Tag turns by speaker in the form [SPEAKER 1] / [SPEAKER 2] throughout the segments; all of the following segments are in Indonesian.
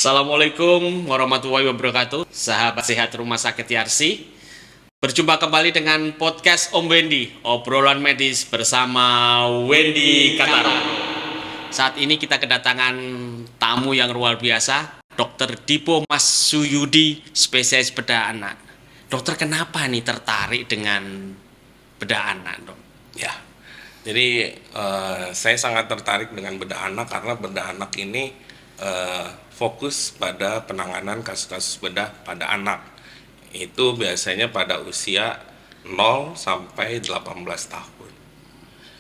[SPEAKER 1] Assalamualaikum warahmatullahi wabarakatuh. Sahabat sehat Rumah Sakit Yarsi. Berjumpa kembali dengan podcast Om Wendy, obrolan medis bersama Wendy Kataro. Saat ini kita kedatangan tamu yang luar biasa, Dr. Dipo Mas Suyudi, spesialis bedah anak. Dokter, kenapa nih tertarik dengan bedah anak, dok?
[SPEAKER 2] Ya, jadi saya sangat tertarik dengan bedah anak karena bedah anak ini fokus pada penanganan kasus-kasus bedah pada anak. Itu biasanya pada usia 0 sampai 18 tahun.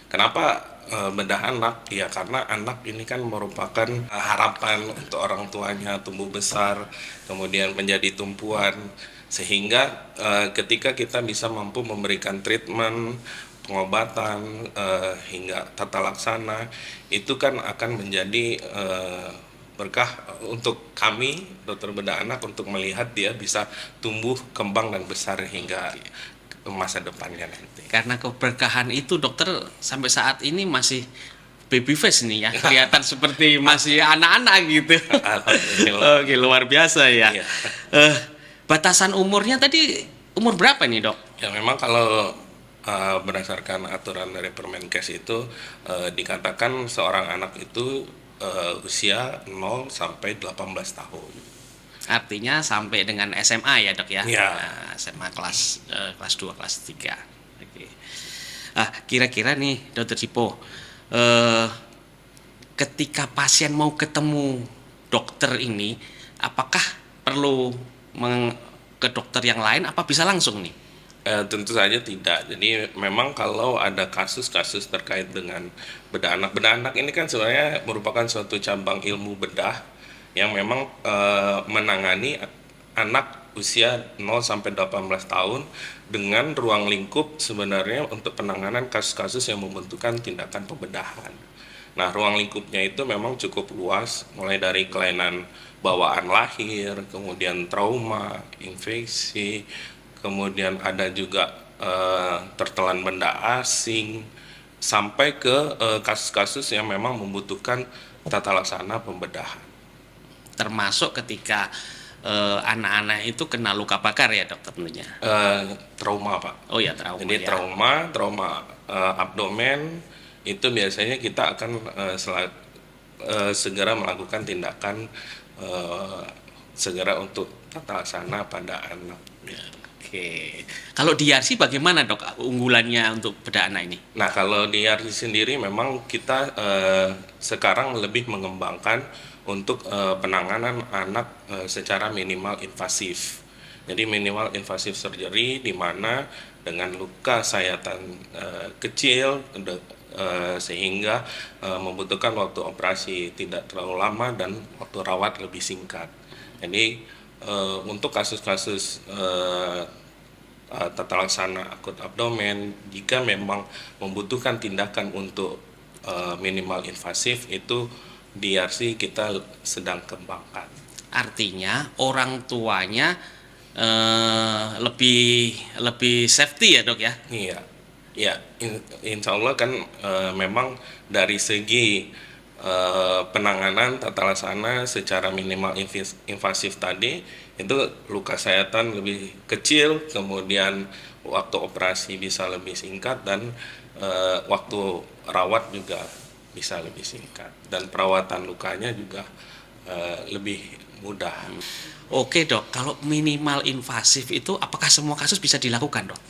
[SPEAKER 2] Kenapa bedah anak? Ya karena anak ini kan merupakan harapan untuk orang tuanya tumbuh besar, kemudian menjadi tumpuan, sehingga ketika kita bisa mampu memberikan treatment, pengobatan hingga tata laksana, itu kan akan menjadi berkah untuk kami dokter bedah anak untuk melihat dia bisa tumbuh, kembang dan besar hingga masa depannya nanti.
[SPEAKER 1] Karena keberkahan itu, dokter, sampai saat ini masih baby face nih ya, kelihatan seperti masih anak-anak gitu.
[SPEAKER 2] Alhamdulillah.
[SPEAKER 1] Oke, luar biasa ya.
[SPEAKER 2] Iya.
[SPEAKER 1] Batasan umurnya tadi umur berapa nih, dok?
[SPEAKER 2] Ya memang kalau berdasarkan aturan dari Permenkes itu dikatakan seorang anak itu usia 0 sampai 18 tahun.
[SPEAKER 1] Artinya sampai dengan SMA ya, dok ya?
[SPEAKER 2] Ya.
[SPEAKER 1] Nah, SMA kelas 2, kelas 3. Oke. Kira-kira nih, dokter Dipo, ketika pasien mau ketemu dokter ini, apakah perlu ke dokter yang lain, apa bisa langsung nih?
[SPEAKER 2] Tentu saja tidak. Jadi memang kalau ada kasus-kasus terkait dengan bedah anak ini kan sebenarnya merupakan suatu cabang ilmu bedah yang memang menangani anak usia 0 sampai 18 tahun dengan ruang lingkup sebenarnya untuk penanganan kasus-kasus yang membutuhkan tindakan pembedahan. Nah, ruang lingkupnya itu memang cukup luas, mulai dari kelainan bawaan lahir, kemudian trauma, infeksi, kemudian ada juga tertelan benda asing, sampai ke kasus-kasus yang memang membutuhkan tata laksana pembedahan.
[SPEAKER 1] Termasuk ketika anak-anak itu kena luka bakar ya, dok, tentunya.
[SPEAKER 2] Trauma, Pak.
[SPEAKER 1] Oh ya, trauma.
[SPEAKER 2] Jadi
[SPEAKER 1] ya.
[SPEAKER 2] trauma abdomen itu biasanya kita akan segera melakukan tindakan segera untuk tata laksana pada anak.
[SPEAKER 1] Oke. Kalau di Yarsi bagaimana, dok, unggulannya untuk bedah anak ini?
[SPEAKER 2] Nah, kalau di Yarsi sendiri memang kita sekarang lebih mengembangkan untuk penanganan anak secara minimal invasif. Jadi minimal invasif surgery di mana dengan luka sayatan kecil sehingga membutuhkan waktu operasi tidak terlalu lama dan waktu rawat lebih singkat. Jadi untuk kasus-kasus tata laksana akut abdomen, jika memang membutuhkan tindakan untuk minimal invasif, itu di RC kita sedang kembangkan.
[SPEAKER 1] Artinya orang tuanya lebih safety ya, dok ya?
[SPEAKER 2] Iya, ya, insya Allah kan memang dari segi penanganan tata laksana secara minimal invasif tadi itu luka sayatan lebih kecil, kemudian waktu operasi bisa lebih singkat dan waktu rawat juga bisa lebih singkat dan perawatan lukanya juga lebih mudah.
[SPEAKER 1] Oke, dok, kalau minimal invasif itu apakah semua kasus bisa dilakukan, dok?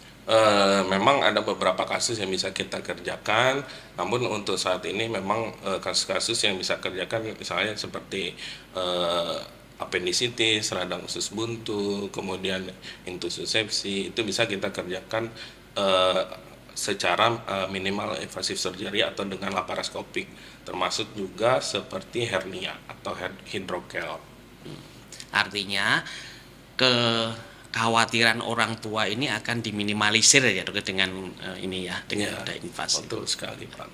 [SPEAKER 2] Memang ada beberapa kasus yang bisa kita kerjakan, namun untuk saat ini memang kasus-kasus yang bisa kerjakan misalnya seperti apendisitis, radang usus buntu, kemudian intussusepsi, itu bisa kita kerjakan secara minimal invasive surgery atau dengan laparoskopik, termasuk juga seperti hernia atau hidrokel.
[SPEAKER 1] Artinya kekhawatiran orang tua ini akan diminimalisir ya, dok, dengan ini ya, dengan ada invasi.
[SPEAKER 2] Betul sekali, Pak.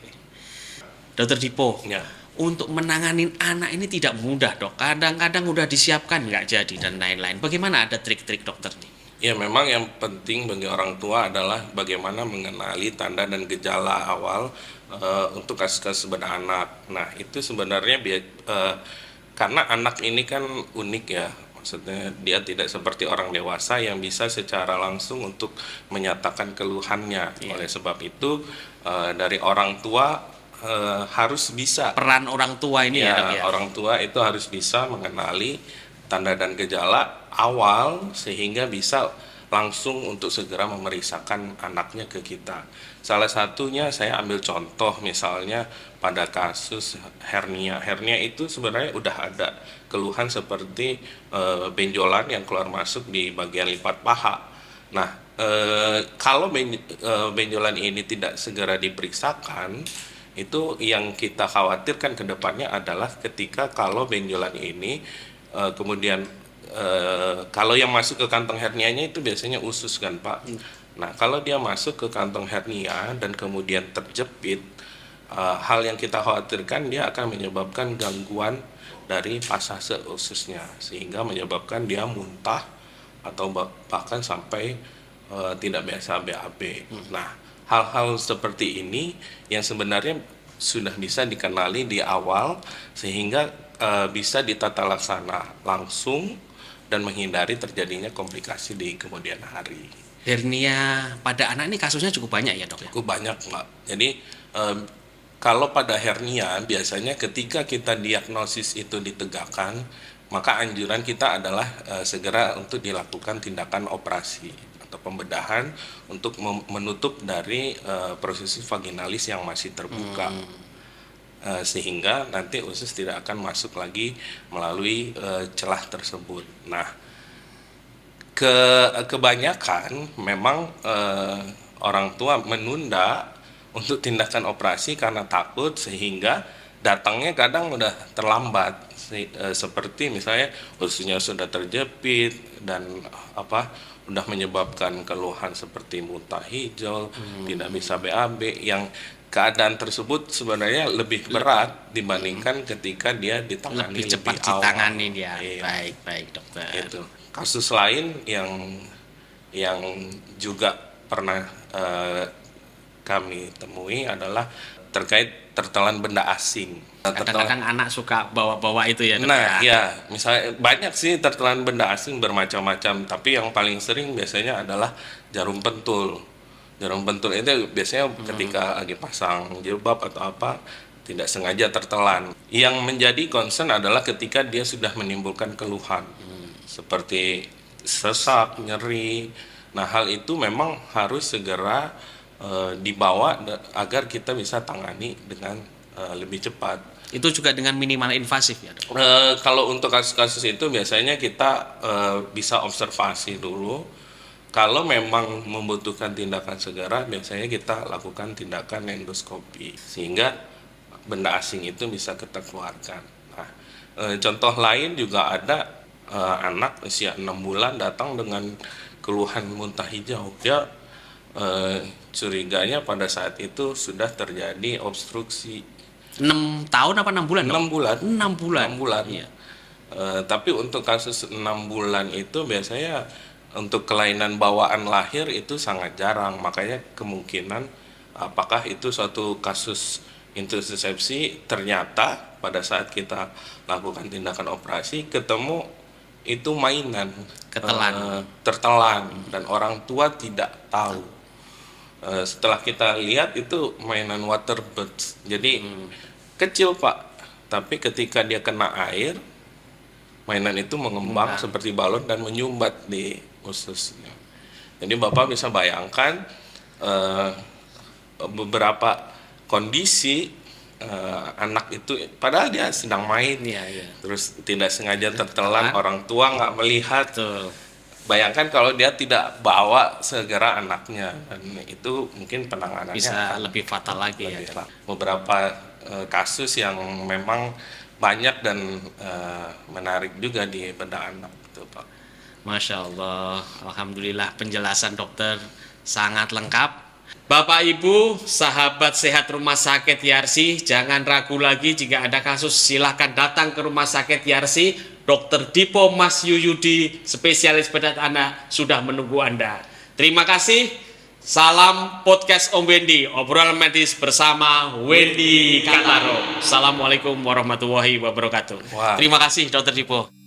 [SPEAKER 1] Dokter Dipo,
[SPEAKER 2] Ya.
[SPEAKER 1] untuk menangani anak ini tidak mudah, dok. Kadang-kadang udah disiapkan nggak jadi dan lain-lain. Bagaimana, ada trik-trik dokter nih?
[SPEAKER 2] Ya, memang yang penting bagi orang tua adalah bagaimana mengenali tanda dan gejala awal untuk kasus-kasus bedah anak. Nah, itu sebenarnya karena anak ini kan unik ya, maksudnya dia tidak seperti orang dewasa yang bisa secara langsung untuk menyatakan keluhannya. Oleh sebab itu dari orang tua harus bisa,
[SPEAKER 1] Peran orang tua ini ya, Dok, ya.
[SPEAKER 2] orang tua itu harus bisa mengenali tanda dan gejala awal sehingga bisa langsung untuk segera memeriksakan anaknya ke kita. Salah satunya saya ambil contoh misalnya pada kasus hernia. Hernia itu sebenarnya udah ada keluhan seperti benjolan yang keluar masuk di bagian lipat paha. Nah, kalau benjolan ini tidak segera diperiksakan, itu yang kita khawatirkan ke depannya adalah ketika kalau benjolan ini kemudian kalau yang masuk ke kantong hernianya itu biasanya usus kan Pak. Nah, kalau dia masuk ke kantong hernia dan kemudian terjepit, hal yang kita khawatirkan dia akan menyebabkan gangguan dari pasase ususnya sehingga menyebabkan dia muntah atau bahkan sampai tidak biasa BAB. Nah, hal-hal seperti ini yang sebenarnya sudah bisa dikenali di awal sehingga bisa ditata laksana langsung dan menghindari terjadinya komplikasi di kemudian hari.
[SPEAKER 1] Hernia pada anak ini kasusnya cukup banyak ya, Dok, ya?
[SPEAKER 2] Cukup banyak, Pak. Jadi kalau pada hernia biasanya ketika kita diagnosis itu ditegakkan, maka anjuran kita adalah segera untuk dilakukan tindakan operasi atau pembedahan untuk menutup dari prosesi vaginalis yang masih terbuka. Sehingga nanti usus tidak akan masuk lagi melalui celah tersebut. Nah, kebanyakan memang orang tua menunda untuk tindakan operasi karena takut sehingga datangnya kadang udah terlambat. Seperti misalnya ususnya sudah terjepit dan udah menyebabkan keluhan seperti muntah hijau, tidak bisa BAB, yang keadaan tersebut sebenarnya lebih berat dibandingkan ketika dia ditangani
[SPEAKER 1] Lebih cepat
[SPEAKER 2] awal.
[SPEAKER 1] ditangani dia.
[SPEAKER 2] Iya.
[SPEAKER 1] Baik, Dokter.
[SPEAKER 2] Itu. Kasus lain yang juga pernah kami temui adalah terkait tertelan benda asing.
[SPEAKER 1] Kadang-kadang anak suka bawa-bawa itu ya, Dok.
[SPEAKER 2] Nah, ya, misalnya banyak sih tertelan benda asing bermacam-macam, tapi yang paling sering biasanya adalah jarum pentul. Jarum pentul itu biasanya ketika lagi pasang jilbab atau apa tidak sengaja tertelan. Yang menjadi concern adalah ketika dia sudah menimbulkan keluhan seperti sesak, nyeri. Nah, hal itu memang harus segera dibawa agar kita bisa tangani dengan lebih cepat.
[SPEAKER 1] Itu juga dengan minimal invasif ya, Dok.
[SPEAKER 2] Kalau untuk kasus-kasus itu biasanya kita bisa observasi dulu. Kalau memang membutuhkan tindakan segera, biasanya kita lakukan tindakan endoskopi sehingga benda asing itu bisa kita keluarkan. Nah, contoh lain juga ada anak usia 6 bulan datang dengan keluhan muntah hijau. Dia curiganya pada saat itu sudah terjadi obstruksi.
[SPEAKER 1] 6 tahun apa 6 bulan, Dok?
[SPEAKER 2] 6 bulan.
[SPEAKER 1] 6 bulan.
[SPEAKER 2] 6 bulan.
[SPEAKER 1] Iya.
[SPEAKER 2] Tapi untuk kasus 6 bulan itu biasanya untuk kelainan bawaan lahir itu sangat jarang, makanya kemungkinan apakah itu suatu kasus intussusepsi, ternyata pada saat kita lakukan tindakan operasi ketemu itu mainan, tertelan dan orang tua tidak tahu. Setelah kita lihat itu mainan waterbirds, jadi kecil Pak, tapi ketika dia kena air mainan itu mengembang seperti balon dan menyumbat di ususnya. Jadi Bapak bisa bayangkan beberapa kondisi anak itu padahal dia sedang main, terus tidak sengaja tertelan, orang tua nggak melihat. Bayangkan kalau dia tidak bawa segera anaknya, dan itu mungkin penanganannya
[SPEAKER 1] Bisa lebih fatal lagi ya.
[SPEAKER 2] Beberapa kasus yang memang banyak dan menarik juga di bedah anak itu Pak.
[SPEAKER 1] Masya Allah, Alhamdulillah penjelasan dokter sangat lengkap. Bapak Ibu, sahabat sehat Rumah Sakit Yarsi, jangan ragu lagi jika ada kasus silahkan datang ke Rumah Sakit Yarsi. Dr. Dipo Mas Yuyudi, spesialis bedah anak sudah menunggu Anda. Terima kasih. Salam podcast Om Wendy, obrolan medis bersama Wendy Kataro. Assalamualaikum warahmatullahi wabarakatuh.
[SPEAKER 2] Wah.
[SPEAKER 1] Terima kasih Dokter Dipo.